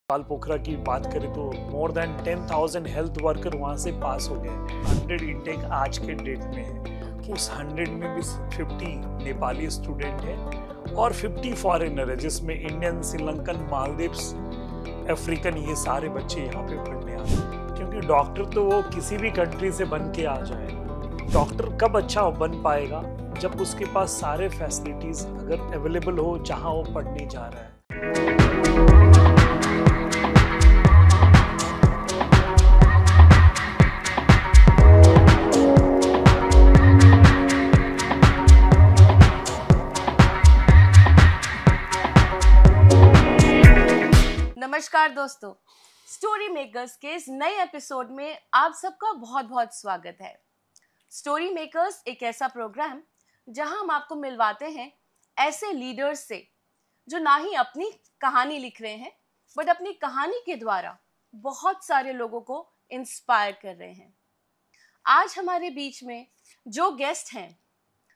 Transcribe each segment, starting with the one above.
नेपाल पोखरा की बात करें तो मोर देन 10,000 हेल्थ वर्कर वहाँ से पास हो गए। 100 इंटेक आज के डेट में है, उस 100 में भी 50 नेपाली स्टूडेंट है और 50 फॉरेनर है, जिसमें इंडियन, श्रीलंकन, मालदीव्स, अफ्रीकन, ये सारे बच्चे यहाँ पे पढ़ने आते हैं। क्योंकि डॉक्टर तो वो किसी भी कंट्री से बन के आ जाए, डॉक्टर कब अच्छा बन पाएगा जब उसके पास सारे फैसिलिटीज अगर अवेलेबल हो जहाँ वो पढ़ने जा रहा है। नमस्कार दोस्तों, स्टोरी मेकर्स के इस नए एपिसोड में आप सबका बहुत बहुत स्वागत है। स्टोरी मेकर्स एक ऐसा प्रोग्राम जहां हम आपको मिलवाते हैं ऐसे लीडर्स से जो ना ही अपनी कहानी लिख रहे हैं बट अपनी कहानी के द्वारा बहुत सारे लोगों को इंस्पायर कर रहे हैं। आज हमारे बीच में जो गेस्ट हैं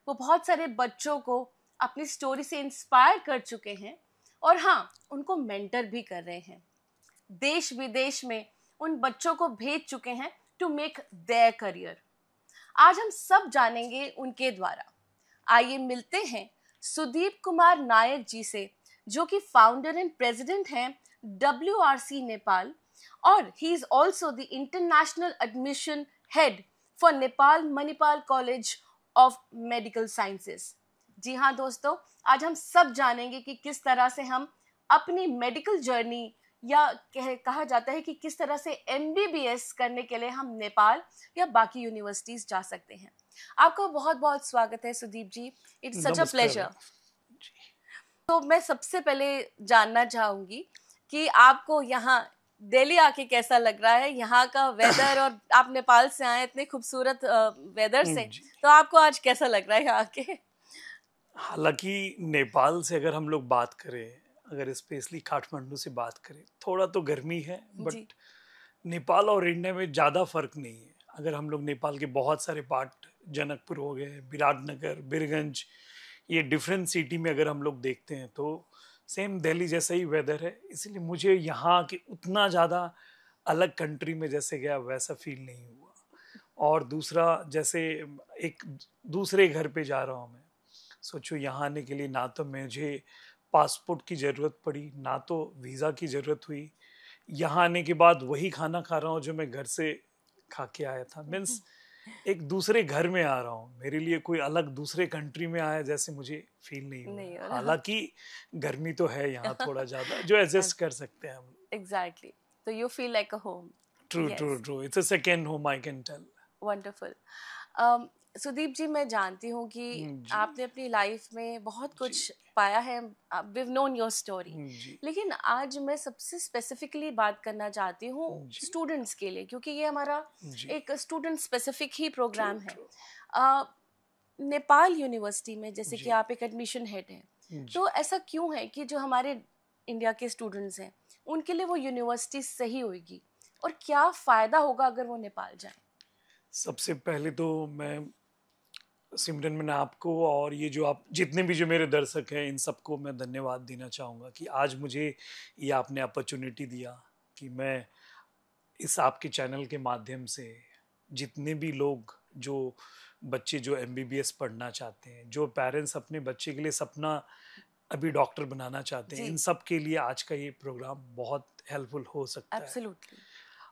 वो बहुत सारे बच्चों को अपनी स्टोरी से इंस्पायर कर चुके हैं और हाँ, उनको मेंटर भी कर रहे हैं। देश विदेश में उन बच्चों को भेज चुके हैं टू मेक देयर करियर। आज हम सब जानेंगे उनके द्वारा। आइए मिलते हैं सुदीप कुमार नायक जी से, जो कि फाउंडर एंड प्रेसिडेंट हैं WRC नेपाल और he is also the international admission head for Nepal Manipal college of medical sciences. जी हाँ दोस्तों, आज हम सब जानेंगे कि किस तरह से हम अपनी मेडिकल जर्नी या कहा जाता है कि किस तरह से MBBS करने के लिए हम नेपाल या बाकी यूनिवर्सिटीज जा सकते हैं। आपका बहुत बहुत स्वागत है सुदीप जी, इट्स सच अ प्लेजर। तो मैं सबसे पहले जानना चाहूंगी कि आपको यहाँ दिल्ली आके कैसा लग रहा है, यहाँ का वेदर, और आप नेपाल से आए इतने खूबसूरत वेदर से, तो आपको आज कैसा लग रहा है यहाँ आके? हालांकि नेपाल से अगर हम लोग बात करें, अगर स्पेशली काठमांडू से बात करें, थोड़ा तो गर्मी है, बट नेपाल और इंडिया में ज़्यादा फर्क नहीं है। अगर हम लोग नेपाल के बहुत सारे पार्ट, जनकपुर हो गए, विराटनगर, बीरगंज, ये डिफरेंट सिटी में अगर हम लोग देखते हैं तो सेम दिल्ली जैसा ही वेदर है। इसलिए मुझे यहाँ के उतना ज़्यादा अलग कंट्री में जैसे गया वैसा फील नहीं हुआ। और दूसरा, जैसे एक दूसरे घर पे जा रहा हूँ मैं, सोचो यहाँ आने के लिए ना तो मुझे पासपोर्ट की ज़रूरत पड़ी, ना तो वीज़ा की ज़रूरत हुई। यहाँ आने के बाद वही खाना खा रहा हूँ जो मैं घर से खा के आया था। मीन्स एक दूसरे घर में आ रहा हूँ, मेरे लिए कोई अलग दूसरे कंट्री में आया जैसे मुझे फील नहीं हुआ। हालांकि गर्मी तो है यहाँ थोड़ा ज़्यादा, जो एडजस्ट कर सकते हैं हम। एग्जैक्टली, तो you feel like a home. True, it's a second home, I can tell. Wonderful. Sudeep ji, मैं जानती हूँ कि आपने अपनी लाइफ में बहुत कुछ पाया है, we have known your story, लेकिन आज मैं सबसे स्पेसिफिकली बात करना चाहती हूँ स्टूडेंट्स के लिए, क्योंकि ये हमारा एक स्टूडेंट स्पेसिफिक ही प्रोग्राम है। नेपाल यूनिवर्सिटी में जैसे कि आप एक एडमिशन हेड हैं, तो ऐसा क्यों है कि जो हमारे इंडिया के स्टूडेंट्स हैं उनके लिए वो यूनिवर्सिटी सही होगी, और क्या फ़ायदा होगा अगर वो नेपाल जाएं? सबसे पहले तो मैं सिमरन, मैंने आपको और ये जो आप जितने भी जो मेरे दर्शक हैं इन सबको मैं धन्यवाद देना चाहूँगा कि आज मुझे ये आपने अपॉर्चुनिटी दिया कि मैं इस आपके चैनल के माध्यम से जितने भी लोग, जो बच्चे जो MBBS पढ़ना चाहते हैं, जो पेरेंट्स अपने बच्चे के लिए सपना अभी डॉक्टर बनाना चाहते हैं, इन सब के लिए आज का ये प्रोग्राम बहुत हेल्पफुल हो सकता है। Absolutely.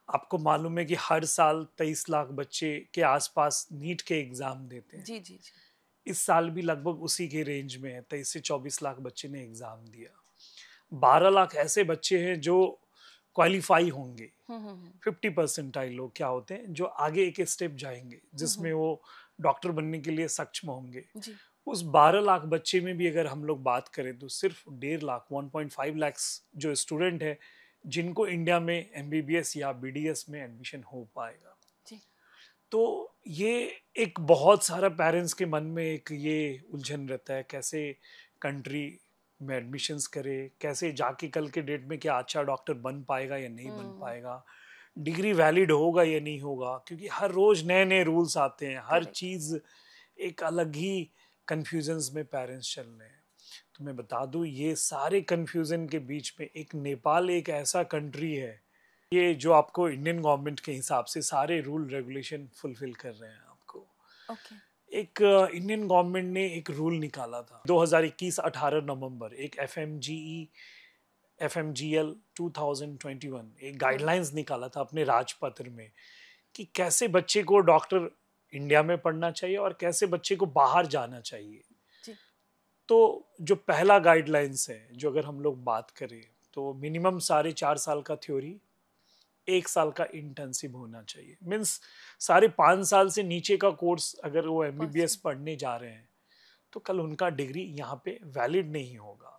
आपको मालूम है कि हर साल 23 लाख बच्चे के आसपास नीट के एग्जाम देते हैं। जी जी जी। इस साल भी लगभग उसी के रेंज में है, 23 से 24 लाख बच्चे ने एग्जाम दिया। 12 लाख ऐसे बच्चे हैं जो क्वालिफाई होंगे, 50% लोग क्या होते हैं जो आगे एक स्टेप जाएंगे जिसमें वो डॉक्टर बनने के लिए सक्षम होंगे। उस 12 लाख बच्चे में भी अगर हम लोग बात करें तो सिर्फ 1.5 लाख, 1.5 लाख जो स्टूडेंट है जिनको इंडिया में MBBS या BDS में एडमिशन हो पाएगा। तो ये एक बहुत सारा पेरेंट्स के मन में एक ये उलझन रहता है, कैसे कंट्री में एडमिशन्स करे, कैसे जाके कल के डेट में क्या अच्छा डॉक्टर बन पाएगा या नहीं बन पाएगा, डिग्री वैलिड होगा या नहीं होगा, क्योंकि हर रोज नए नए रूल्स आते हैं, हर चीज़ एक अलग ही कंफ्यूजन्स में पेरेंट्स चल रहे हैं। तो मैं बता दूं, ये सारे कंफ्यूजन के बीच में एक नेपाल एक ऐसा कंट्री है, ये जो आपको इंडियन गवर्नमेंट के हिसाब से सारे रूल रेगुलेशन फुलफिल कर रहे हैं आपको। एक इंडियन गवर्नमेंट ने एक रूल निकाला था 2021 18 नवंबर, एक FMGL 2021 एक गाइडलाइंस निकाला था अपने राजपत्र में कि कैसे बच्चे को डॉक्टर इंडिया में पढ़ना चाहिए और कैसे बच्चे को बाहर जाना चाहिए। तो जो पहला गाइडलाइंस है, जो अगर हम लोग बात करें तो मिनिमम 4.5 साल का थ्योरी, 1 साल का इंटर्नशिप होना चाहिए। मीन्स 5.5 साल से नीचे का कोर्स अगर वो MBBS पढ़ने जा रहे हैं तो कल उनका डिग्री यहाँ पे वैलिड नहीं होगा।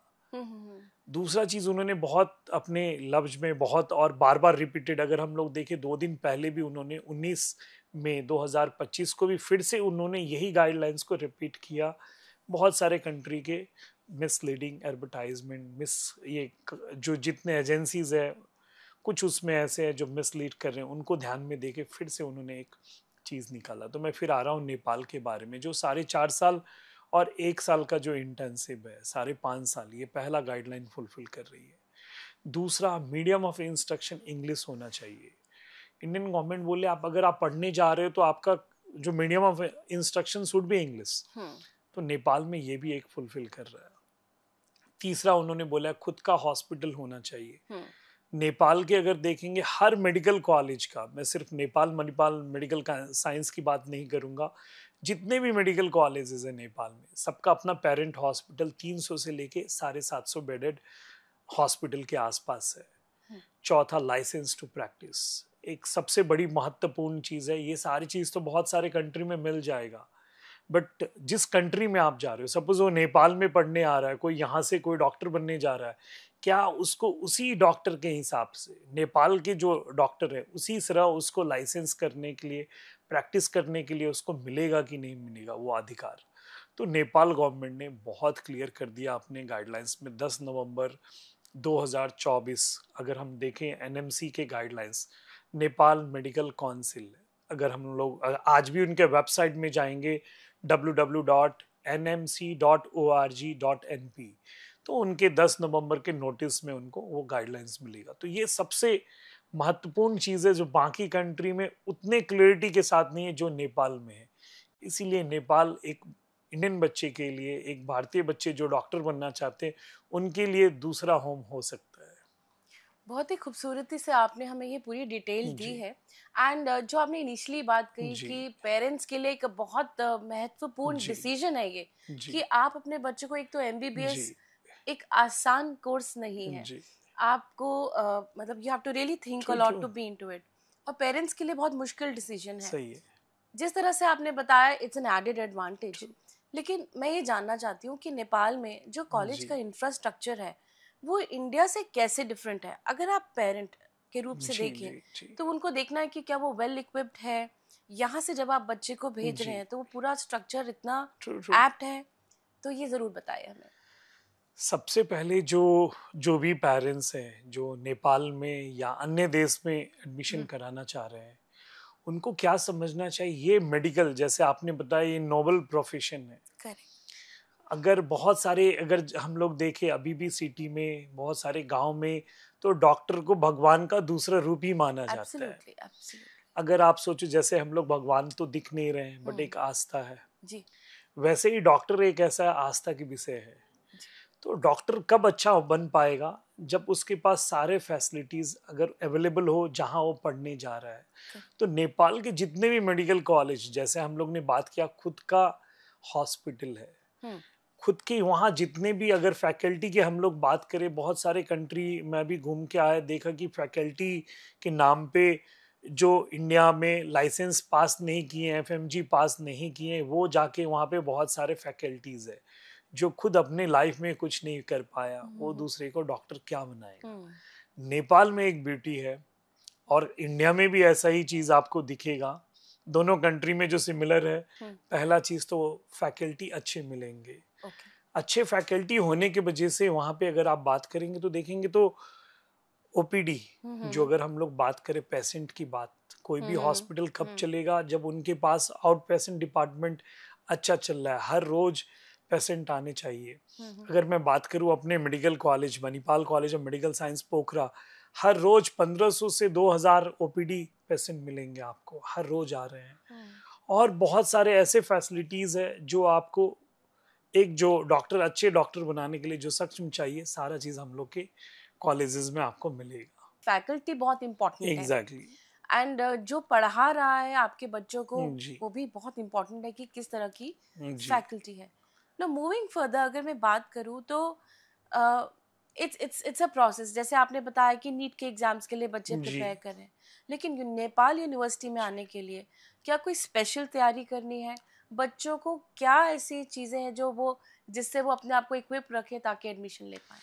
दूसरा चीज उन्होंने बहुत अपने लफ्ज में बहुत और बार बार रिपीटेड, अगर हम लोग देखें 2 दिन पहले भी उन्होंने 19 मई 2025 को भी फिर से उन्होंने यही गाइडलाइंस को रिपीट किया। बहुत सारे कंट्री के मिसलीडिंग एडवर्टाइजमेंट, ये जो जितने एजेंसीज है कुछ उसमें ऐसे है जो मिसलीड कर रहे हैं, उनको ध्यान में देके फिर से उन्होंने एक चीज निकाला। तो मैं फिर आ रहा हूँ नेपाल के बारे में, जो 4.5 साल और 1 साल का जो इंटर्नशिप है 5.5 साल, ये पहला गाइडलाइन फुलफिल कर रही है। दूसरा, मीडियम ऑफ इंस्ट्रक्शन इंग्लिश होना चाहिए। इंडियन गवर्नमेंट बोले आप अगर आप पढ़ने जा रहे हो तो आपका जो medium of instruction should be English. तो नेपाल में ये भी एक फुलफिल कर रहा है। तीसरा, उन्होंने बोला खुद का हॉस्पिटल होना चाहिए। नेपाल के अगर देखेंगे हर मेडिकल कॉलेज का, मैं सिर्फ नेपाल मणिपाल मेडिकल साइंस की बात नहीं करूंगा, जितने भी मेडिकल कॉलेजेस है नेपाल में सबका अपना पेरेंट हॉस्पिटल 300 से लेके 750 बेडेड हॉस्पिटल के आसपास है। चौथा, लाइसेंस टू प्रैक्टिस, एक सबसे बड़ी महत्वपूर्ण चीज है। ये सारी चीज तो बहुत सारे कंट्री में मिल जाएगा, बट जिस कंट्री में आप जा रहे हो, सपोज वो नेपाल में पढ़ने आ रहा है, कोई यहाँ से कोई डॉक्टर बनने जा रहा है, क्या उसको उसी डॉक्टर के हिसाब से नेपाल के जो डॉक्टर है उसी तरह उसको लाइसेंस करने के लिए, प्रैक्टिस करने के लिए उसको मिलेगा कि नहीं मिलेगा वो अधिकार? तो नेपाल गवर्नमेंट ने बहुत क्लियर कर दिया अपने गाइडलाइंस में। 10 नवंबर 2024 अगर हम देखें NMC के गाइडलाइंस, नेपाल मेडिकल काउंसिल, अगर हम लोग आज भी उनके वेबसाइट में जाएंगे www.nmc.org.np, तो उनके 10 नवंबर के नोटिस में उनको वो गाइडलाइंस मिलेगा। तो ये सबसे महत्वपूर्ण चीज है जो बाकी कंट्री में उतने क्लियरिटी के साथ नहीं है जो नेपाल में है। इसीलिए नेपाल एक इंडियन बच्चे के लिए, एक भारतीय बच्चे जो डॉक्टर बनना चाहते हैं उनके लिए दूसरा होम हो सकता है। बहुत ही खूबसूरती से आपने हमें ये पूरी डिटेल दी है। एंड जो आपने इनिशियली बात कही कि पेरेंट्स के लिए एक बहुत महत्वपूर्ण डिसीजन है ये कि आप अपने बच्चे को, एक तो MBBS एक आसान कोर्स नहीं है, आपको मतलब you have to really think a lot to be into it, और पेरेंट्स के लिए बहुत मुश्किल डिसीजन है। सही है। जिस तरह से आपने बताया इट्स एन एडेड एडवांटेज। लेकिन मैं ये जानना चाहती हूँ कि नेपाल में जो कॉलेज का इंफ्रास्ट्रक्चर है वो इंडिया से कैसे डिफरेंट है? अगर आप पेरेंट के रूप से देखें तो उनको देखना है कि क्या वो वेल इक्विप्ड है, यहाँ से जब आप बच्चे को भेज रहे हैं तो वो पूरा स्ट्रक्चर इतना एप्ट है, तो ये जरूर बताइए हमें। सबसे पहले जो भी पेरेंट्स हैं जो नेपाल में या अन्य देश में एडमिशन कराना चाह रहे हैं, उनको क्या समझना चाहिए, ये मेडिकल जैसे आपने बताया ये नोबल प्रोफेशन है। करेक्ट। अगर बहुत सारे, अगर हम लोग देखें अभी भी सिटी में बहुत सारे गांव में तो डॉक्टर को भगवान का दूसरा रूप ही माना जाता है। absolutely. अगर आप सोचो जैसे हम लोग भगवान तो दिख नहीं रहे हैं बट एक आस्था है जी, वैसे ही डॉक्टर एक ऐसा आस्था की विषय है। तो डॉक्टर कब अच्छा बन पाएगा जब उसके पास सारे फैसिलिटीज अगर अवेलेबल हो जहां वो पढ़ने जा रहा है। तो नेपाल के जितने भी मेडिकल कॉलेज, जैसे हम लोग ने बात किया खुद का हॉस्पिटल है, खुद के वहाँ जितने भी अगर फैकल्टी की हम लोग बात करें, बहुत सारे कंट्री में भी घूम के आया, देखा कि फैकल्टी के नाम पे जो इंडिया में लाइसेंस पास नहीं किए, FMG पास नहीं किए, वो जाके वहाँ पे बहुत सारे फैकल्टीज है जो खुद अपने लाइफ में कुछ नहीं कर पाया, वो दूसरे को डॉक्टर क्या बनाएगा। नेपाल में एक ब्यूटी है और इंडिया में भी ऐसा ही चीज आपको दिखेगा, दोनों कंट्री में जो सिमिलर है। पहला चीज तो फैकल्टी अच्छे मिलेंगे। अच्छे फैकल्टी होने की वजह से वहां पे अगर आप बात करेंगे तो देखेंगे तो OPD, जो अगर हम लोग बात करें पेशेंट की बात, कोई भी हॉस्पिटल कब चलेगा जब उनके पास आउट पेशेंट डिपार्टमेंट अच्छा चल रहा है, हर रोज पेशेंट आने चाहिए। अगर मैं बात करूं अपने medical college Manipal college of medical science Pokhara, हर रोज 1500 से 2000 ओपीडी पेशेंट मिलेंगे आपको, हर रोज आ रहे हैं। और बहुत सारे ऐसे फैसिलिटीज है जो आपको एक जो डॉक्टर, अच्छे डॉक्टर बनाने के लिए जो सक्षम चाहिए, सारा चीज हम लोग के कॉलेजेस में आपको मिलेगा। फैकल्टी बहुत इम्पोर्टेंट है। एग्जैक्टली। एंड जो पढ़ा रहा है आपके बच्चों को, जी वो भी बहुत इम्पोर्टेंट है कि किस तरह की जी फैकल्टी है। नो मूविंग फर्दर, अगर मैं बात करूँ तो इट्स अ प्रोसेस। जैसे आपने बताया कि नीट के एग्जाम्स के लिए बच्चे जी प्रिपेयर कर रहे हैं, लेकिन नेपाल यूनिवर्सिटी में आने के लिए क्या कोई स्पेशल तैयारी करनी है? बच्चों को क्या ऐसी चीज़ें हैं जो वो, जिससे वो अपने आप को इक्विप रखे ताकि एडमिशन ले पाए?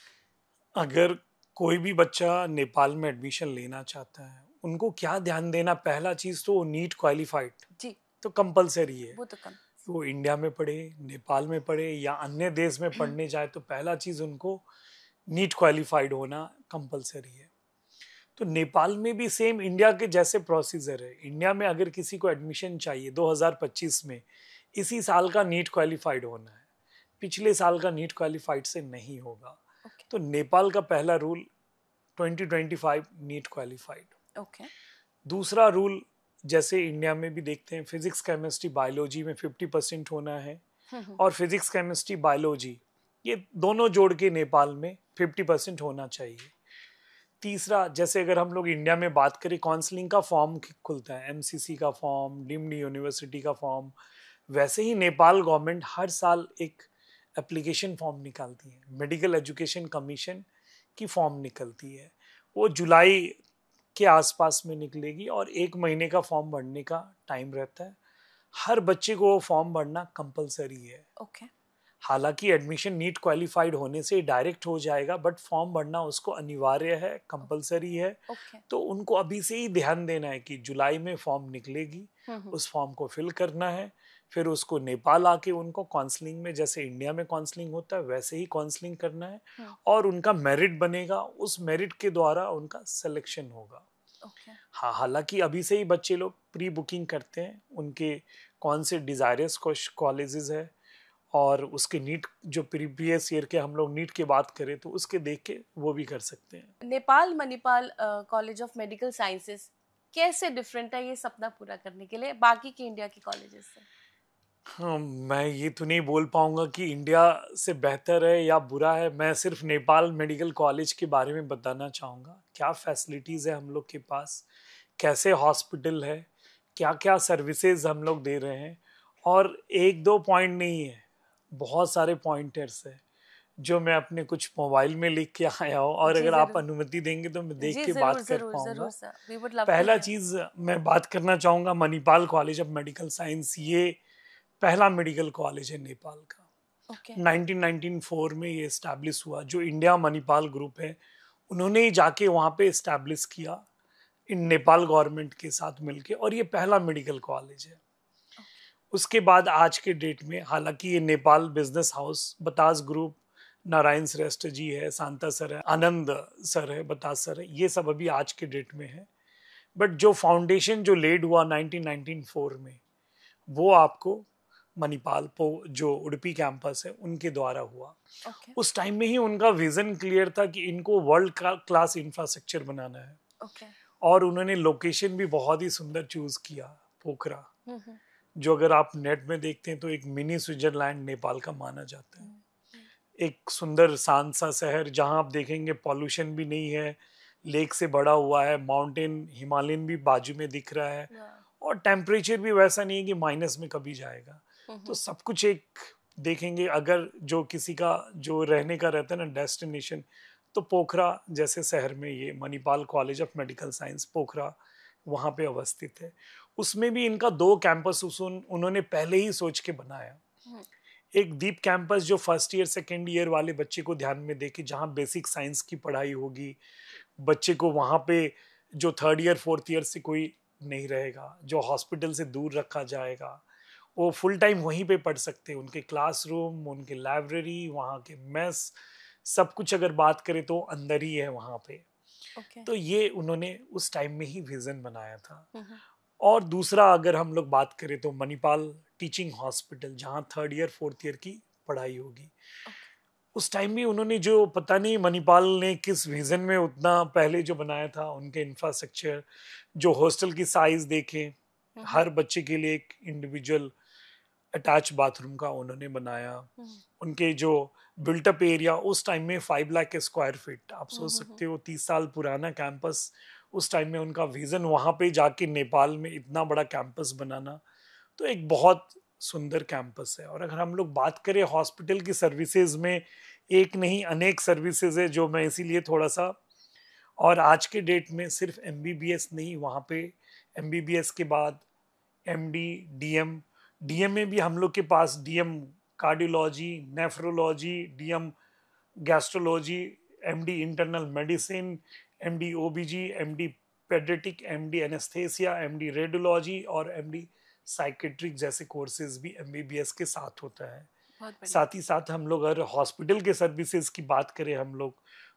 अगर कोई भी बच्चा नेपाल में एडमिशन लेना चाहता है, उनको क्या ध्यान देना, पहला चीज तो नीट क्वालिफाइड जी, तो कंपलसरी है। वो तो कम। वो इंडिया में पढ़े, नेपाल में पढ़े या अन्य देश में पढ़ने जाए, तो पहला चीज उनको नीट क्वालिफाइड होना कंपलसरी है। तो नेपाल में भी सेम इंडिया के जैसे प्रोसीजर है। इंडिया में अगर किसी को एडमिशन चाहिए 2025 में, इसी साल का नीट क्वालिफाइड होना है, पिछले साल का नीट क्वालिफाइड से नहीं होगा। तो नेपाल का पहला रूल 2025 नीट क्वालिफाइड। दूसरा रूल जैसे इंडिया में भी देखते हैं, फिजिक्स केमिस्ट्री बायोलॉजी में 50% होना है, और फिजिक्स केमिस्ट्री बायोलॉजी ये दोनों जोड़ के नेपाल में 50% होना चाहिए। तीसरा, जैसे अगर हम लोग इंडिया में बात करें, काउंसलिंग का फॉर्म खुलता है, एमसीसी का फॉर्म, डीम्ड यूनिवर्सिटी का फॉर्म, वैसे ही नेपाल गवर्नमेंट हर साल एक एप्लीकेशन फॉर्म निकालती है, मेडिकल एजुकेशन कमीशन की फॉर्म निकलती है। वो जुलाई के आसपास में निकलेगी और 1 महीने का फॉर्म भरने का टाइम रहता है। हर बच्चे को वो फॉर्म भरना कंपलसरी है। हालांकि एडमिशन नीट क्वालिफाइड होने से डायरेक्ट हो जाएगा, बट फॉर्म भरना उसको अनिवार्य है, कंपलसरी है। तो उनको अभी से ही ध्यान देना है कि जुलाई में फॉर्म निकलेगी, उस फॉर्म को फिल करना है, फिर उसको नेपाल आके उनको काउंसलिंग में, जैसे इंडिया में काउंसलिंग होता है वैसे ही काउंसलिंग करना है, और उनका मेरिट बनेगा, उस मेरिट के द्वारा उनका सिलेक्शन होगा। हाँ, हालांकि अभी से ही बच्चे लोग प्री बुकिंग करते हैं, उनके कौन से डिजायरस कॉलेजेस है, और उसके नीट जो प्रीवियस ईयर के हम लोग नीट की बात करें तो उसके देख के वो भी कर सकते हैं। Nepal Manipal college of medical sciences कैसे डिफरेंट है ये सपना पूरा करने के लिए बाकी के इंडिया के कॉलेजेस से? हाँ, मैं ये तो नहीं बोल पाऊंगा कि इंडिया से बेहतर है या बुरा है। मैं सिर्फ नेपाल मेडिकल कॉलेज के बारे में बताना चाहूँगा, क्या फैसिलिटीज़ है हम लोग के पास, कैसे हॉस्पिटल है, क्या क्या सर्विसेज हम लोग दे रहे हैं। और 1-2 पॉइंट नहीं है, बहुत सारे पॉइंटर्स है जो मैं अपने कुछ मोबाइल में लिख के आया हूँ, और अगर आप अनुमति देंगे तो मैं देख के बात कर पाऊंगा। पहला चीज़ मैं बात करना चाहूँगा, Manipal college of medical science, ये पहला मेडिकल कॉलेज है नेपाल का। 1994 में ये एस्टैब्लिश हुआ। जो इंडिया मणिपाल ग्रुप है, उन्होंने ही जाके वहाँ पे एस्टैब्लिश किया इन नेपाल गवर्नमेंट के साथ मिलके, और ये पहला मेडिकल कॉलेज है। उसके बाद आज के डेट में, हालांकि ये नेपाल बिजनेस हाउस, बतास ग्रुप, नारायण श्रेष्ठ जी है, शांता सर है, आनंद सर है, बतास सर है, ये सब अभी आज के डेट में है। बट जो फाउंडेशन जो लेड हुआ 1994 में, वो आपको मणिपाल जो उडुपी कैंपस है उनके द्वारा हुआ। उस टाइम में ही उनका विजन क्लियर था कि इनको वर्ल्ड क्लास इंफ्रास्ट्रक्चर बनाना है। और उन्होंने लोकेशन भी बहुत ही सुंदर चूज किया, पोखरा, जो अगर आप नेट में देखते हैं तो एक मिनी स्विट्जरलैंड नेपाल का माना जाता है। एक सुंदर शांत सा शहर, जहां आप देखेंगे पॉल्यूशन भी नहीं है, लेक से बड़ा हुआ है, माउंटेन हिमालयन भी बाजू में दिख रहा है, और टेम्परेचर भी वैसा नहीं है कि माइनस में कभी जाएगा। तो सब कुछ एक देखेंगे, अगर जो किसी का जो रहने का रहता है ना डेस्टिनेशन, तो पोखरा जैसे शहर में ये Manipal college of medical science Pokhara वहाँ पे अवस्थित है। उसमें भी इनका 2 कैंपस उन्होंने पहले ही सोच के बनाया। एक दीप कैंपस जो फर्स्ट ईयर सेकेंड ईयर वाले बच्चे को ध्यान में देके, जहाँ बेसिक साइंस की पढ़ाई होगी, बच्चे को वहाँ पे जो 3rd ईयर 4th ईयर से कोई नहीं रहेगा, जो हॉस्पिटल से दूर रखा जाएगा, वो फुल टाइम वहीं पे पढ़ सकते हैं। उनके क्लासरूम, उनके लाइब्रेरी, वहाँ के मेस, सब कुछ अगर बात करें तो अंदर ही है वहाँ पे। तो ये उन्होंने उस टाइम में ही विजन बनाया था। और दूसरा अगर हम लोग बात करें तो मणिपाल टीचिंग हॉस्पिटल, जहाँ 3rd ईयर 4th ईयर की पढ़ाई होगी। उस टाइम भी उन्होंने जो पता नहीं मणिपाल ने किस विजन में उतना पहले जो बनाया था, उनके इंफ्रास्ट्रक्चर, जो हॉस्टल की साइज देखें, हर बच्चे के लिए एक इंडिविजुअल अटैच बाथरूम का उन्होंने बनाया। उनके जो बिल्टअप एरिया उस टाइम में 5 लाख स्क्वायर फीट, आप सोच सकते हो 30 साल पुराना कैंपस, उस टाइम में उनका विजन वहां पे जाके नेपाल में इतना बड़ा कैंपस बनाना, तो एक बहुत सुंदर कैंपस है। और अगर हम लोग बात करें हॉस्पिटल की सर्विसेज में, एक नहीं अनेक सर्विसेज है जो मैं इसीलिए थोड़ा सा, और आज के डेट में सिर्फ एमबीबीएस नहीं, वहाँ पे एमबीबीएस के बाद एमडी, डीएम, डीएम में भी हम लोग के पास DM cardiology, nephrology, DM gastrology, MD internal medicine, MD OBG, MD pediatric, MD anesthesia, MD radiology और एमडी साइकेट्रिक जैसे कोर्सेज भी एमबीबीएस के साथ होता है। साथ ही साथ हम लोग अगर हॉस्पिटल के सर्विसेज की बात करें हम लोग,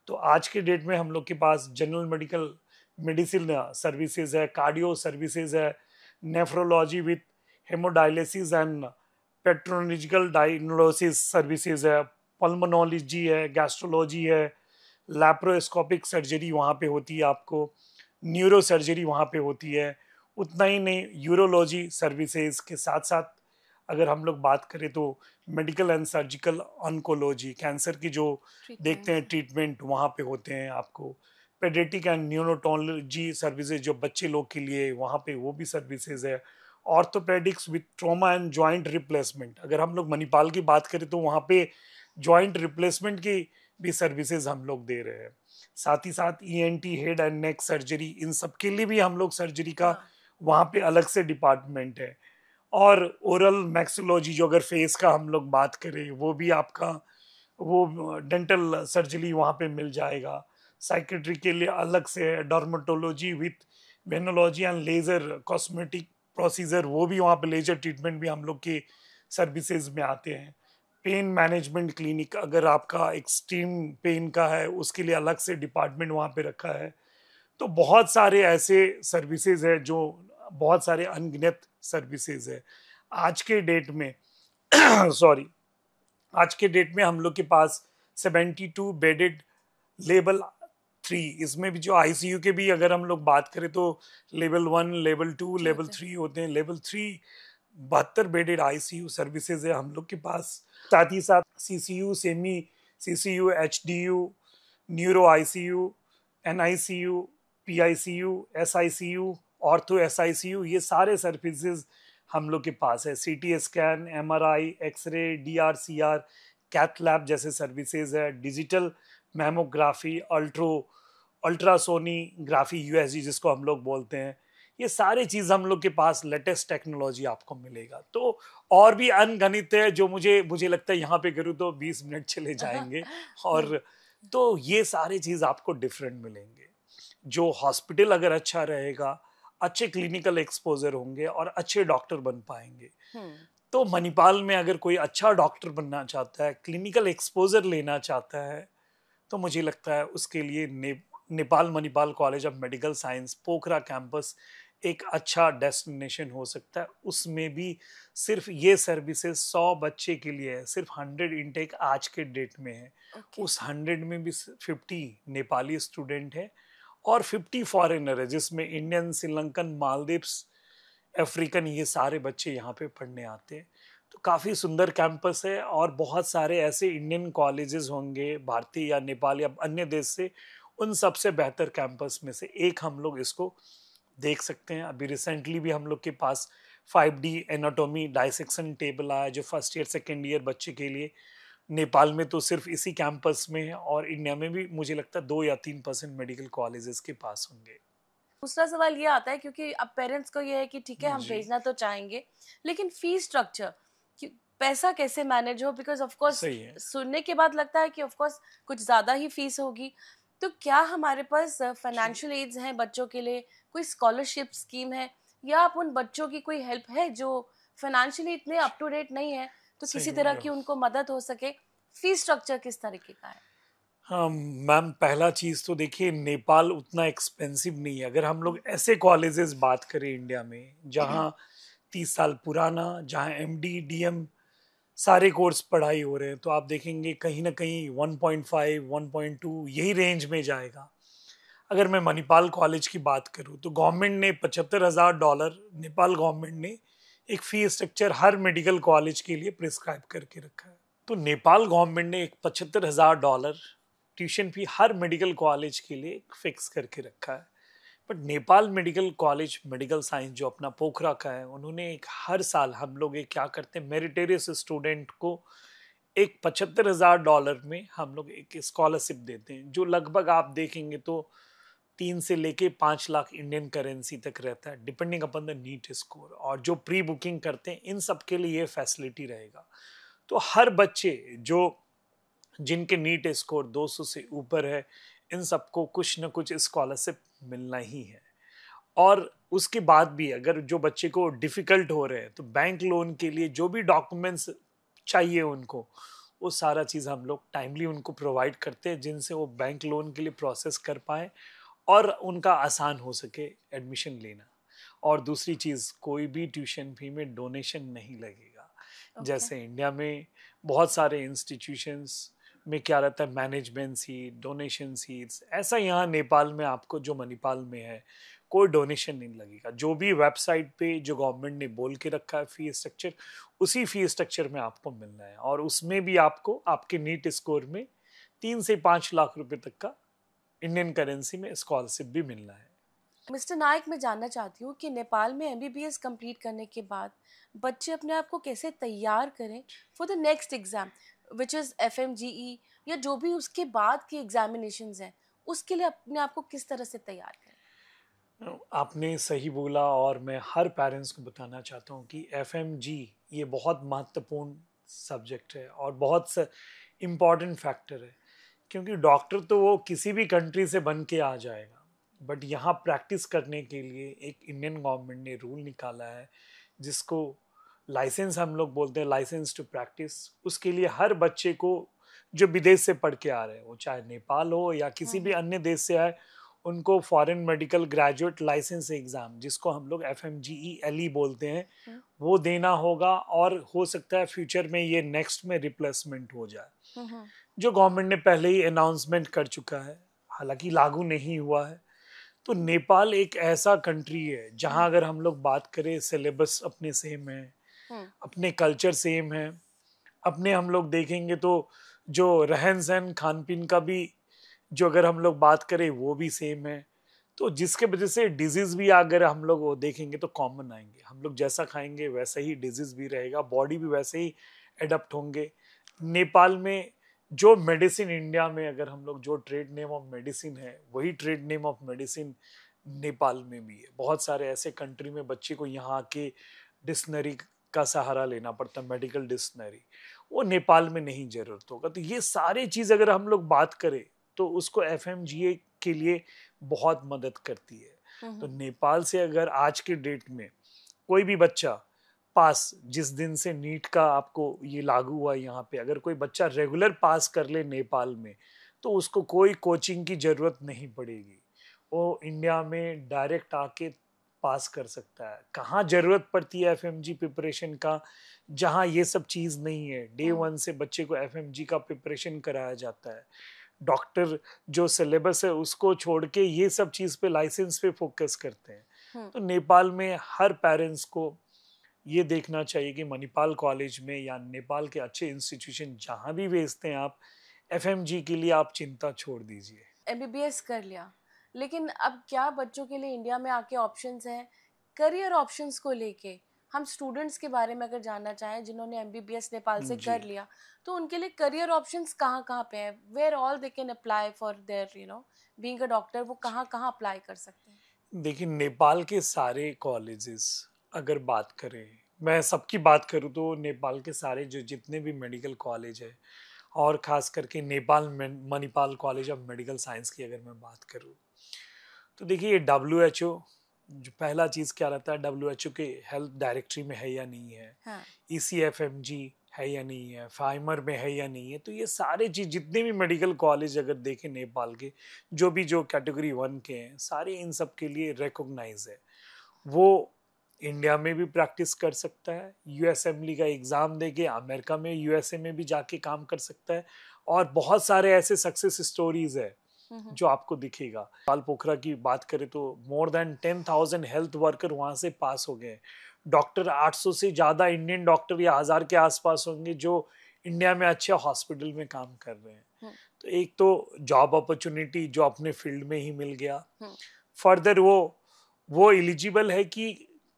तो आज के डेट में हम लोग के पास जनरल मेडिकल मेडिसिन सर्विसेज है, कार्डियो सर्विसेज है, nephrology with hemodialysis and petrological diagnosis services है, पल्मोनोलॉजी है, गैस्ट्रोलॉजी है, लैप्रोस्कोपिक सर्जरी वहाँ पे होती है आपको, न्यूरो सर्जरी वहाँ पे होती है। उतना ही नहीं, यूरोलॉजी सर्विसेज के साथ साथ अगर हम लोग बात करें तो medical and surgical oncology, cancer की जो देखते हैं ट्रीटमेंट वहाँ पे होते हैं आपको। पेडियाट्रिक एंड न्यूरोटोलॉजी सर्विसेज जो बच्चे लोग के लिए, वहाँ पे वो भी सर्विसेज है। Orthopaedics with trauma and joint replacement, अगर हम लोग मणिपाल की बात करें तो वहाँ पे जॉइंट रिप्लेसमेंट की भी सर्विसेज हम लोग दे रहे हैं। साथ ही साथ ENT, head and neck surgery, इन सब के लिए भी हम लोग सर्जरी का वहाँ पे अलग से डिपार्टमेंट है। और ओरल मैक्सियोलॉजी, जो अगर फेस का हम लोग बात करें, वो भी आपका वो डेंटल सर्जरी वहाँ पे मिल जाएगा। साइकेट्री के लिए अलग से है, dermatology with venology and laser cosmetic procedure, वो भी वहाँ पे लेजर ट्रीटमेंट भी हम लोग के सर्विसेज में आते हैं। पेन मैनेजमेंट क्लिनिक, अगर आपका एक्सट्रीम पेन का है उसके लिए अलग से डिपार्टमेंट वहाँ पे रखा है। तो बहुत सारे ऐसे सर्विसेज है, जो बहुत सारे अनगिनत सर्विसेज है आज के डेट में। सॉरी, आज के डेट में हम लोग के पास 72 बेडेड लेवल 3, इसमें भी जो आईसीयू के भी अगर हम लोग बात करें तो लेवल 1, लेवल 2, लेवल 3 होते हैं। लेवल 3 72 बेडेड आईसीयू सर्विसेज है हम लोग के पास। साथ ही साथ CCU, semi CCU, HDU, neuro ICU, NICU, PICU, SICU, ortho SICU, ये सारे सर्विसेज हम लोग के पास है। CT scan, MRI, X ray, DRCR, cath lab जैसे सर्विसेज है। डिजिटल मैमोग्राफी, अल्ट्रासोनीग्राफी, यूएसजी जिसको हम लोग बोलते हैं, ये सारी चीज हम लोग के पास लेटेस्ट टेक्नोलॉजी आपको मिलेगा। तो और भी अनगणित है जो मुझे लगता है यहाँ पे करूँ तो 20 मिनट चले जाएंगे। और तो ये सारी चीज आपको डिफरेंट मिलेंगे। जो हॉस्पिटल अगर अच्छा रहेगा, अच्छे क्लिनिकल एक्सपोजर होंगे और अच्छे डॉक्टर बन पाएंगे। तो मणिपाल में अगर कोई अच्छा डॉक्टर बनना चाहता है, क्लिनिकल एक्सपोजर लेना चाहता है, तो मुझे लगता है उसके लिए Nepal Manipal college of medical science Pokhara campus एक अच्छा डेस्टिनेशन हो सकता है। उसमें भी सिर्फ ये सर्विसेज 100 बच्चे के लिए है, सिर्फ 100 इनटेक आज के डेट में है। उस 100 में भी 50 नेपाली स्टूडेंट है और 50 फॉरेनर है, जिसमें इंडियन, श्रीलंकन, मालदीव्स, अफ्रीकन, ये सारे बच्चे यहाँ पे पढ़ने आते हैं। तो काफ़ी सुंदर कैंपस है और बहुत सारे ऐसे इंडियन कॉलेजेस होंगे भारतीय या नेपाल या अन्य देश से, उन सबसे बेहतर कैंपस में से एक हम लोग इसको देख सकते हैं। अभी रिसेंटली भी हम लोग के पास 5D एनाटॉमी डाइसेक्शन टेबल आया जो फर्स्ट ईयर सेकेंड ईयर बच्चे के लिए। नेपाल में तो सिर्फ इसी कैंपस में है और इंडिया में भी मुझे लगता है 2 या 3% मेडिकल कॉलेजेस के पास होंगे। दूसरा सवाल ये आता है, क्योंकि अब पेरेंट्स को ये है कि ठीक है हम भेजना तो चाहेंगे, लेकिन फीस स्ट्रक्चर, पैसा कैसे मैनेज हो, बिकॉज ऑफ कोर्स सुनने के बाद लगता है कि ऑफ कोर्स कुछ ज्यादा ही फीस होगी। तो क्या हमारे पास फाइनेंशियल एड्स हैं बच्चों के लिए, कोई स्कॉलरशिप स्कीम है, या आप उन बच्चों की कोई हेल्प है जो फाइनेंशियली इतने अप टू डेट नहीं है, तो किसी तरह की उनको मदद हो सके? फीस स्ट्रक्चर किस तरीके का है? हाँ मैम, पहला चीज तो देखिए नेपाल उतना एक्सपेंसिव नहीं है। अगर हम लोग ऐसे कॉलेजेस बात करें इंडिया में जहाँ 30 साल पुराना, जहाँ एमडी, डीएम सारे कोर्स पढ़ाई हो रहे हैं, तो आप देखेंगे कहीं ना कहीं 1.5 1.2 यही रेंज में जाएगा। अगर मैं मणिपाल कॉलेज की बात करूं तो गवर्नमेंट ने $75,000 नेपाल गवर्नमेंट ने एक फी स्ट्रक्चर हर मेडिकल कॉलेज के लिए प्रिस्क्राइब करके रखा है। तो नेपाल गवर्नमेंट ने एक $75,000 ट्यूशन फी हर मेडिकल कॉलेज के लिए फिक्स करके रखा है। But Nepal medical college medical science जो अपना पोखरा का है, उन्होंने एक हर साल हम लोग एक क्या करते हैं, मेरिटेरियस स्टूडेंट को एक $75,000 में हम लोग एक स्कॉलरशिप देते हैं, जो लगभग आप देखेंगे तो 3 से लेके 5 लाख इंडियन करेंसी तक रहता है, depending upon the NEET score. और जो प्री बुकिंग करते हैं इन सब के लिए ये फैसिलिटी रहेगा। तो हर बच्चे जो जिनके नीट स्कोर 200 से ऊपर है, इन सबको कुछ न कुछ स्कॉलरशिप मिलना ही है। और उसके बाद भी अगर जो बच्चे को डिफिकल्ट हो रहे हैं तो बैंक लोन के लिए जो भी डॉक्यूमेंट्स चाहिए उनको, वो सारा चीज़ हम लोग टाइमली उनको प्रोवाइड करते हैं, जिनसे वो बैंक लोन के लिए प्रोसेस कर पाए और उनका आसान हो सके एडमिशन लेना। और दूसरी चीज़, कोई भी ट्यूशन फी में डोनेशन नहीं लगेगा। जैसे इंडिया में बहुत सारे इंस्टीट्यूशंस में क्या रहता है, मैनेजमेंट सीट, डोनेशन सीट्स, ऐसा यहाँ नेपाल में आपको जो मणिपाल में है कोई डोनेशन नहीं लगेगा। जो भी वेबसाइट पे जो गवर्नमेंट ने बोल के रखा है फी स्ट्रक्चर, उसी फी स्ट्रक्चर में आपको मिलना है। और उसमें भी आपको आपके नीट स्कोर में 3 से 5 लाख रुपए तक का इंडियन करेंसी में स्कॉलरशिप भी मिलना है। मिस्टर नायक, मैं जानना चाहती हूँ कि नेपाल में एमबीबीएस कंप्लीट करने के बाद बच्चे अपने आप को कैसे तैयार करें for the next exam which is FMGE, या जो भी उसके बाद के एग्जामिनेशंस हैं, उसके लिए अपने आप को किस तरह से तैयार करें? आपने सही बोला, और मैं हर पेरेंट्स को बताना चाहता हूँ कि एफएमजी ये बहुत महत्वपूर्ण सब्जेक्ट है और बहुत इम्पॉर्टेंट फैक्टर है। क्योंकि डॉक्टर तो वो किसी भी कंट्री से बन के आ जाएगा, बट यहाँ प्रैक्टिस करने के लिए एक इंडियन गवर्नमेंट ने रूल निकाला है, जिसको लाइसेंस हम लोग बोलते हैं, लाइसेंस टू प्रैक्टिस। उसके लिए हर बच्चे को जो विदेश से पढ़ के आ रहे हैं, वो चाहे नेपाल हो या किसी भी अन्य देश से आए, उनको foreign medical graduate licence exam, जिसको हम लोग FMGELE बोलते हैं, वो देना होगा। और हो सकता है फ्यूचर में ये नेक्स्ट में रिप्लेसमेंट हो जाए, जो गवर्नमेंट ने पहले ही अनाउंसमेंट कर चुका है, हालांकि लागू नहीं हुआ है। तो नेपाल एक ऐसा कंट्री है जहां अगर हम लोग बात करें, सिलेबस अपने सेम है, अपने कल्चर सेम है, अपने हम लोग देखेंगे तो जो रहन सहन खान पीन का भी जो अगर हम लोग बात करें वो भी सेम है। तो जिसके वजह से डिजीज भी अगर हम लोग वो देखेंगे तो कॉमन आएंगे। हम लोग जैसा खाएंगे वैसा ही डिजीज भी रहेगा, बॉडी भी वैसे ही एडप्ट होंगे। नेपाल में जो मेडिसिन, इंडिया में अगर हम लोग जो ट्रेड नेम ऑफ मेडिसिन है, वही trade name of medicine Nepal में भी है। बहुत सारे ऐसे कंट्री में बच्चे को यहाँ के डिक्शनरी का सहारा लेना पड़ता है, मेडिकल डिक्शनरी, वो नेपाल में नहीं जरूरत होगा। तो ये सारी चीज अगर हम लोग बात करें तो उसको FMGA के लिए बहुत मदद करती है। तो नेपाल से अगर आज के डेट में कोई भी बच्चा पास, जिस दिन से नीट का आपको ये लागू हुआ यहाँ पे, अगर कोई बच्चा रेगुलर पास कर ले नेपाल में, तो उसको कोई कोचिंग की जरूरत नहीं पड़ेगी, वो इंडिया में डायरेक्ट आके पास कर सकता है। कहाँ जरूरत पड़ती है FMG प्रिपरेशन का, जहाँ ये सब चीज नहीं है, डे 1 से बच्चे को FMG का प्रिपरेशन कराया जाता है। डॉक्टर जो सिलेबस है उसको छोड़ के ये सब चीज पे, लाइसेंस पे फोकस करते हैं। तो नेपाल में हर पेरेंट्स को ये देखना चाहिए कि मणिपाल कॉलेज में या नेपाल के अच्छे इंस्टीट्यूशन जहाँ भी भेजते हैं आप, FMG के लिए आप चिंता छोड़ दीजिए। MBBS कर लिया, लेकिन अब क्या बच्चों के लिए इंडिया में आके ऑप्शंस हैं? करियर ऑप्शंस को लेके हम स्टूडेंट्स के बारे में अगर जानना चाहें जिन्होंने MBBS नेपाल से कर लिया, तो उनके लिए करियर ऑप्शंस कहाँ कहाँ पे हैं? Where all they can apply for their being a doctor, वो कहाँ कहाँ अप्लाई कर सकते हैं? देखिए, नेपाल के सारे कॉलेजेस अगर बात करें, मैं सबकी बात करूँ तो नेपाल के सारे जो जितने भी मेडिकल कॉलेज है, और ख़ास करके Nepal Manipal college of medical science की अगर मैं बात करूँ, तो देखिए ये WHO, जो पहला चीज़ क्या रहता है, WHO के हेल्थ डायरेक्टरी में है या नहीं है, ECFMG है या नहीं है, फाइमर में है या नहीं है। तो ये सारे चीज़, जितने भी मेडिकल कॉलेज अगर देखें नेपाल के, जो भी जो कैटेगरी 1 के हैं, सारे इन सब के लिए रिकॉग्नाइज है। वो इंडिया में भी प्रैक्टिस कर सकता है, यूएसएमली का एग्जाम देके अमेरिका में यूएसए में भी जाके काम कर सकता है। और बहुत सारे ऐसे सक्सेस स्टोरीज है जो आपको दिखेगा। नेपाल पोखरा की बात करें तो मोर देन 10,000 हेल्थ वर्कर वहां से पास हो गए। डॉक्टर 800 से ज्यादा इंडियन डॉक्टर या 1000 के आसपास होंगे जो इंडिया में अच्छे हॉस्पिटल में काम कर रहे हैं। तो एक तो जॉब अपॉर्चुनिटी जो अपने फील्ड में ही मिल गया। फर्दर वो एलिजिबल है कि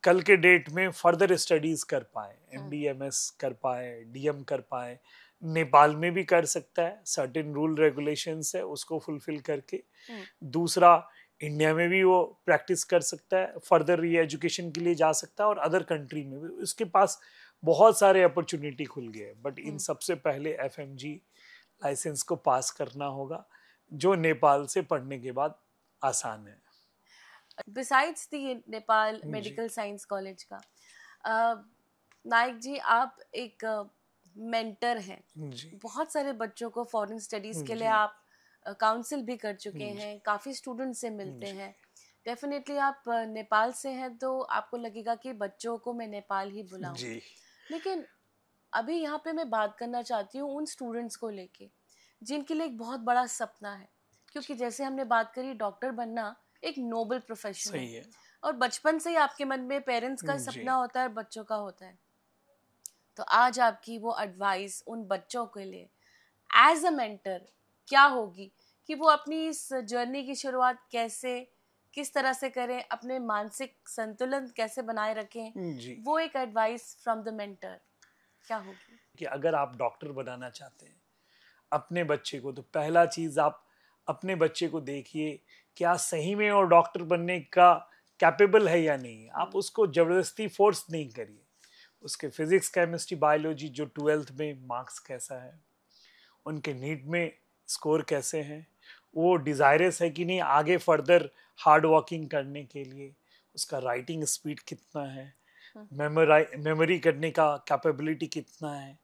कल के डेट में फर्दर स्टडीज कर पाए, एमडीएमएस कर पाए, डीएम कर पाए। नेपाल में भी कर सकता है, सर्टेन रूल रेगुलेशंस है उसको फुलफिल करके। दूसरा, इंडिया में भी वो प्रैक्टिस कर सकता है, फर्दर री एजुकेशन के लिए जा सकता है और अदर कंट्री में भी उसके पास बहुत सारे अपॉर्चुनिटी खुल गए। बट इन सबसे पहले एफएमजी लाइसेंस को पास करना होगा, जो नेपाल से पढ़ने के बाद आसान है। बिसाइड्स दी नेपाल मेडिकल साइंस कॉलेज का, नायक जी आप एक मेंटर हैं, बहुत सारे बच्चों को फॉरेन स्टडीज के लिए आप काउंसिल भी कर चुके हैं, काफ़ी स्टूडेंट से मिलते हैं। डेफिनेटली आप नेपाल से हैं तो आपको लगेगा कि बच्चों को मैं नेपाल ही बुलाऊं। लेकिन अभी यहाँ पे मैं बात करना चाहती हूँ उन स्टूडेंट्स को लेके जिनके लिए एक बहुत बड़ा सपना है, क्योंकि जैसे हमने बात करी डॉक्टर बनना एक नोबल प्रोफेशन है और बचपन से ही आपके मन में पेरेंट्स का सपना होता है, बच्चों का होता है। तो आज आपकी वो एडवाइस उन बच्चों के लिए एज अ मेंटर क्या होगी कि वो अपनी इस जर्नी की शुरुआत कैसे, किस तरह से करें, अपने मानसिक संतुलन कैसे बनाए रखें, वो एक एडवाइस फ्रॉम द मेंटर क्या होगी? कि अगर आप डॉक्टर बनाना चाहते हैं अपने बच्चे को, तो पहला चीज आप अपने बच्चे को देखिए क्या सही में वो डॉक्टर बनने का कैपेबल है या नहीं। आप उसको जबरदस्ती फोर्स नहीं करिए। उसके फिजिक्स, केमिस्ट्री, बायोलॉजी जो 12th में मार्क्स कैसा है, उनके नीट में स्कोर कैसे हैं, वो डिजायरस है कि नहीं आगे फर्दर हार्ड वर्किंग करने के लिए, उसका राइटिंग स्पीड कितना है, मेमोरी करने का कैपेबिलिटी कितना है,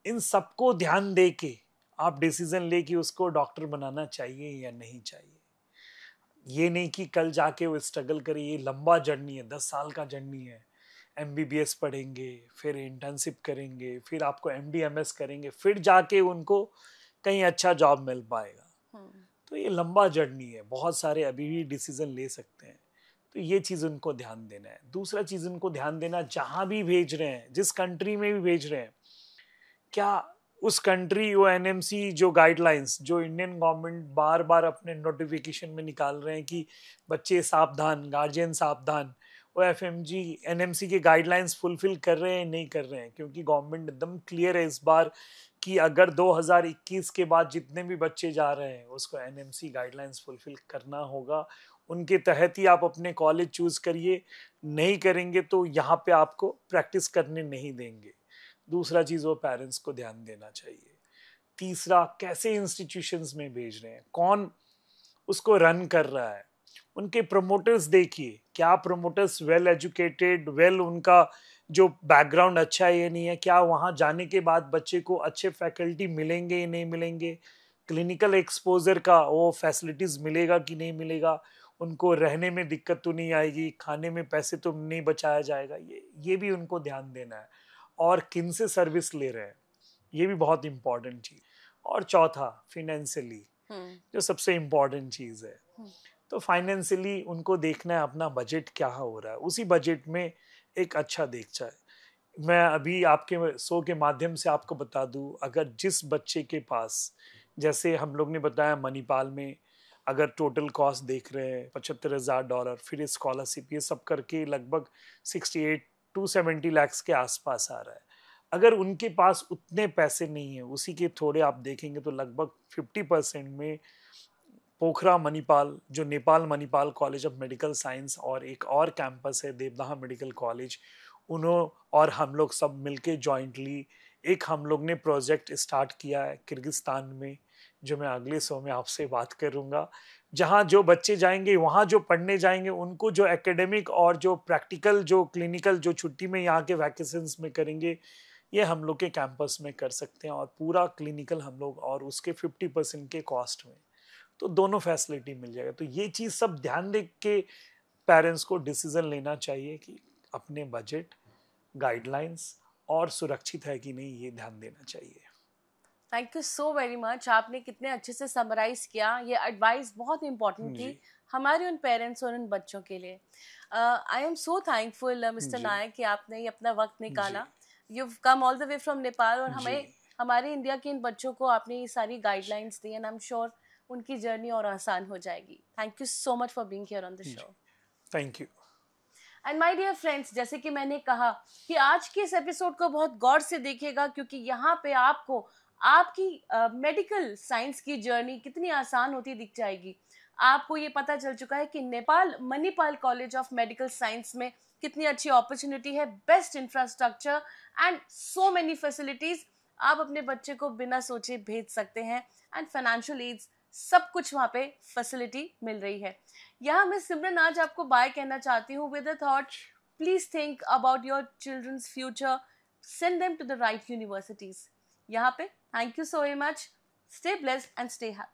इन सबको ध्यान दे के आप डिसीजन ले कि उसको डॉक्टर बनाना चाहिए या नहीं चाहिए। ये नहीं कि कल जाके वो स्ट्रगल करे। ये लंबा जर्नी है, 10 साल का जर्नी है। MBBS पढ़ेंगे, फिर इंटर्नशिप करेंगे, फिर आपको MD-MS करेंगे, फिर जाके उनको कहीं अच्छा जॉब मिल पाएगा। तो ये लंबा जर्नी है, बहुत सारे अभी भी डिसीजन ले सकते हैं। तो ये चीज़ उनको ध्यान देना है। दूसरा चीज़ उनको ध्यान देना, जहाँ भी भेज रहे हैं, जिस कंट्री में भी भेज रहे हैं, क्या उस कंट्री वो NMC जो गाइडलाइंस जो इंडियन गवर्नमेंट बार बार अपने नोटिफिकेशन में निकाल रहे हैं कि बच्चे सावधान, गार्जियन सावधान, वो FMG NMC के गाइडलाइंस फुलफिल कर रहे हैं नहीं कर रहे हैं। क्योंकि गवर्नमेंट एकदम क्लियर है इस बार कि अगर 2021 के बाद जितने भी बच्चे जा रहे हैं उसको NMC गाइडलाइंस फुलफिल करना होगा। उनके तहत ही आप अपने कॉलेज चूज करिए, नहीं करेंगे तो यहाँ पे आपको प्रैक्टिस करने नहीं देंगे। दूसरा चीज वो पेरेंट्स को ध्यान देना चाहिए। तीसरा, कैसे इंस्टीट्यूशंस में भेज रहे हैं, कौन उसको रन कर रहा है, उनके प्रमोटर्स देखिए, क्या प्रमोटर्स वेल एजुकेटेड, उनका जो बैकग्राउंड अच्छा है या नहीं है, क्या वहां जाने के बाद बच्चे को अच्छे फैकल्टी मिलेंगे या नहीं मिलेंगे, क्लिनिकल एक्सपोजर का वो फैसिलिटीज मिलेगा कि नहीं मिलेगा, उनको रहने में दिक्कत तो नहीं आएगी, खाने में पैसे तो नहीं बचाया जाएगा, ये भी उनको ध्यान देना है। और किन से सर्विस ले रहे हैं, ये भी बहुत इंपॉर्टेंट चीज। और चौथा, फाइनेंशियली जो सबसे इम्पोर्टेंट चीज है। तो फाइनेंशियली उनको देखना है अपना बजट क्या हो रहा है, उसी बजट में एक अच्छा देखना है। मैं अभी आपके शो के माध्यम से आपको बता दूं, अगर जिस बच्चे के पास, जैसे हम लोग ने बताया मणिपाल में अगर टोटल कॉस्ट देख रहे हैं $75,000, फिर स्कॉलरशिप, ये सब करके लगभग 68 to 70 lakhs के आसपास आ रहा है। अगर उनके पास उतने पैसे नहीं है, उसी के थोड़े आप देखेंगे तो लगभग 50% में पोखरा मणिपाल, जो Nepal Manipal college of medical science और एक और कैंपस है देवदाहा मेडिकल कॉलेज, उन्होंने और हम लोग सब मिलके जॉइंटली एक हम लोग ने प्रोजेक्ट स्टार्ट किया है किर्गिस्तान में, जो मैं अगले शो में आपसे बात करूंगा। जहाँ जो बच्चे जाएंगे, वहाँ जो पढ़ने जाएंगे, उनको जो एकेडमिक और जो प्रैक्टिकल, जो क्लिनिकल, जो छुट्टी में यहाँ के वैकेशंस में करेंगे, ये हम लोग के कैंपस में कर सकते हैं। और पूरा क्लिनिकल हम लोग, और उसके 50% के कॉस्ट में, तो दोनों फैसिलिटी मिल जाएगा। तो ये चीज़ सब ध्यान दे के पेरेंट्स को डिसीजन लेना चाहिए कि अपने बजट, गाइडलाइंस और सुरक्षित है कि नहीं, ये ध्यान देना चाहिए। Thank you so very much. आपने कितने अच्छे से समराइज किया। ये एडवाइस बहुत इंपॉर्टेंट थी हमारे उन पेरेंट्स और उन बच्चों के लिए। I am so thankful mister Nayak कि आपने ये अपना वक्त निकाला। You come all the way from Nepal और हमें हमारे इंडिया के इन बच्चों को आपने ये सारी गाइडलाइंस दी एंड आई एम श्योर उनकी जर्नी और आसान हो जाएगी। Thank you so much for being here on the show. Thank you. And my dear friends, जैसे कि मैंने कहा कि आज के इस एपिसोड को बहुत गौर से देखिएगा, क्योंकि यहाँ पे आपको आपकी मेडिकल साइंस की जर्नी कितनी आसान होती दिख जाएगी। आपको ये पता चल चुका है कि Nepal Manipal college of medical science में कितनी अच्छी अपॉर्चुनिटी है, best infrastructure and so many facilities. आप अपने बच्चे को बिना सोचे भेज सकते हैं एंड फाइनेंशियल एड्स, सब कुछ वहाँ पे फैसिलिटी मिल रही है। यहाँ मैं सिमरन आज आपको बाय कहना चाहती हूँ with a thought, please think about your children's future, send them to the right universities. यहाँ पे thank you so very much, stay blessed and stay happy.